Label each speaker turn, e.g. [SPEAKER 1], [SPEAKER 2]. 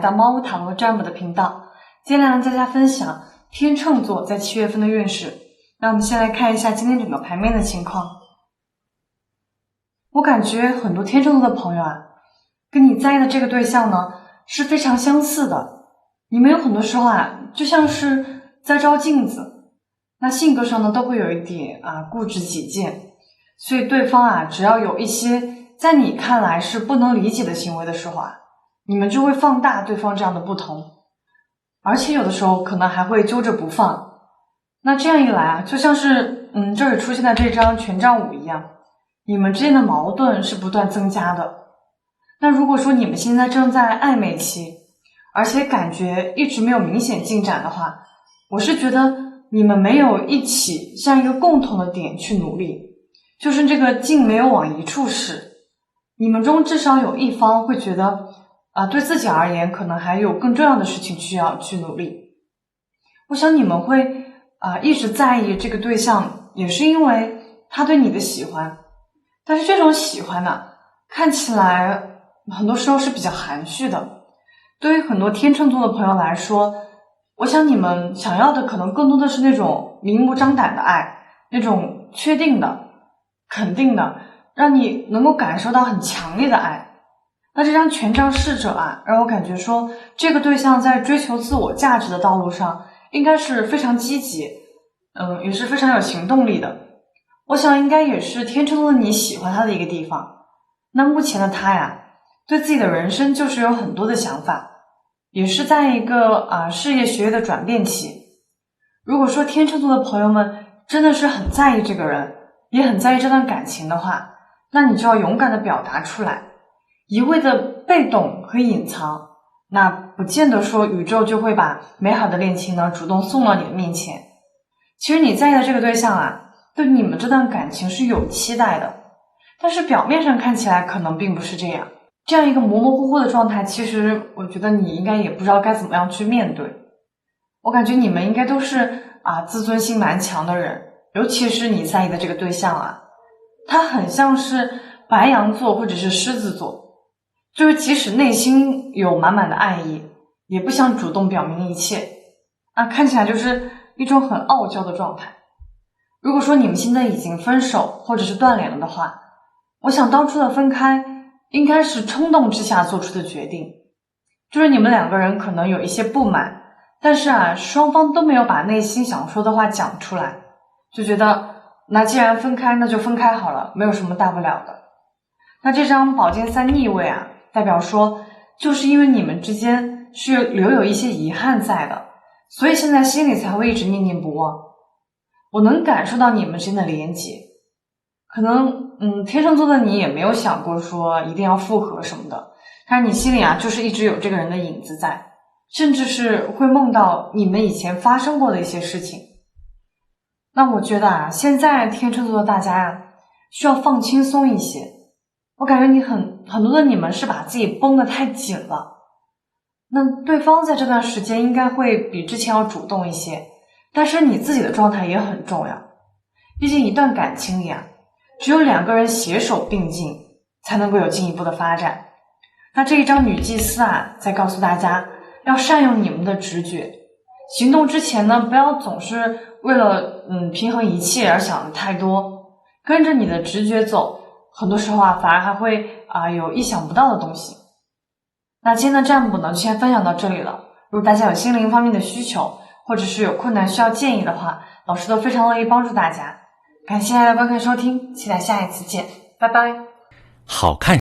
[SPEAKER 1] 到猫屋塔罗占卜的频道，今天来跟大家分享天秤座在7月份的运势。那我们先来看一下今天整个牌面的情况。我感觉很多天秤座的朋友跟你在意的这个对象呢是非常相似的。你们有很多时候就像是在照镜子，那性格上呢都会有一点固执己见，所以对方只要有一些在你看来是不能理解的行为的时候你们就会放大对方这样的不同，而且有的时候可能还会揪着不放。那这样一来就像是这里出现的这张权杖五一样，你们之间的矛盾是不断增加的。那如果说你们现在正在暧昧期，而且感觉一直没有明显进展的话，我是觉得你们没有一起向一个共同的点去努力，就是这个劲没有往一处使。你们中至少有一方会觉得对自己而言可能还有更重要的事情需要去努力。我想你们会一直在意这个对象，也是因为他对你的喜欢，但是这种喜欢看起来很多时候是比较含蓄的。对于很多天秤座的朋友来说，我想你们想要的可能更多的是那种明目张胆的爱，那种确定的、肯定的，让你能够感受到很强烈的爱。那这张权杖侍者让我感觉说这个对象在追求自我价值的道路上应该是非常积极，也是非常有行动力的。我想应该也是天秤座的你喜欢他的一个地方。那目前的他对自己的人生就是有很多的想法，也是在一个事业学业的转变期。如果说天秤座的朋友们真的是很在意这个人，也很在意这段感情的话，那你就要勇敢的表达出来。一味的被动和隐藏，那不见得说宇宙就会把美好的恋情呢主动送到你的面前。其实你在意的这个对象对你们这段感情是有期待的，但是表面上看起来可能并不是这样。这样一个模模糊糊的状态，其实我觉得你应该也不知道该怎么样去面对。我感觉你们应该都是自尊心蛮强的人，尤其是你在意的这个对象他很像是白羊座或者是狮子座，就是即使内心有满满的爱意，也不想主动表明一切看起来就是一种很傲娇的状态。如果说你们现在已经分手或者是断联了的话，我想当初的分开应该是冲动之下做出的决定，就是你们两个人可能有一些不满，但是双方都没有把内心想说的话讲出来，就觉得那既然分开那就分开好了，没有什么大不了的。那这张宝剑三逆位代表说就是因为你们之间是留有一些遗憾在的，所以现在心里才会一直念念不忘。我能感受到你们之间的连结，可能天秤座的你也没有想过说一定要复合什么的，但是你心里就是一直有这个人的影子在，甚至是会梦到你们以前发生过的一些事情。那我觉得现在天秤座的大家需要放轻松一些。我感觉很多的你们是把自己绷得太紧了，那对方在这段时间应该会比之前要主动一些，但是你自己的状态也很重要。毕竟一段感情里只有两个人携手并进才能够有进一步的发展。那这一张女祭司在告诉大家要善用你们的直觉，行动之前呢不要总是为了平衡一切而想的太多，跟着你的直觉走，很多时候反而还会有意想不到的东西。那今天的占卜呢就先分享到这里了。如果大家有心灵方面的需求，或者是有困难需要建议的话，老师都非常乐意帮助大家。感谢大家的观看收听，期待下一次见，拜拜。
[SPEAKER 2] 好看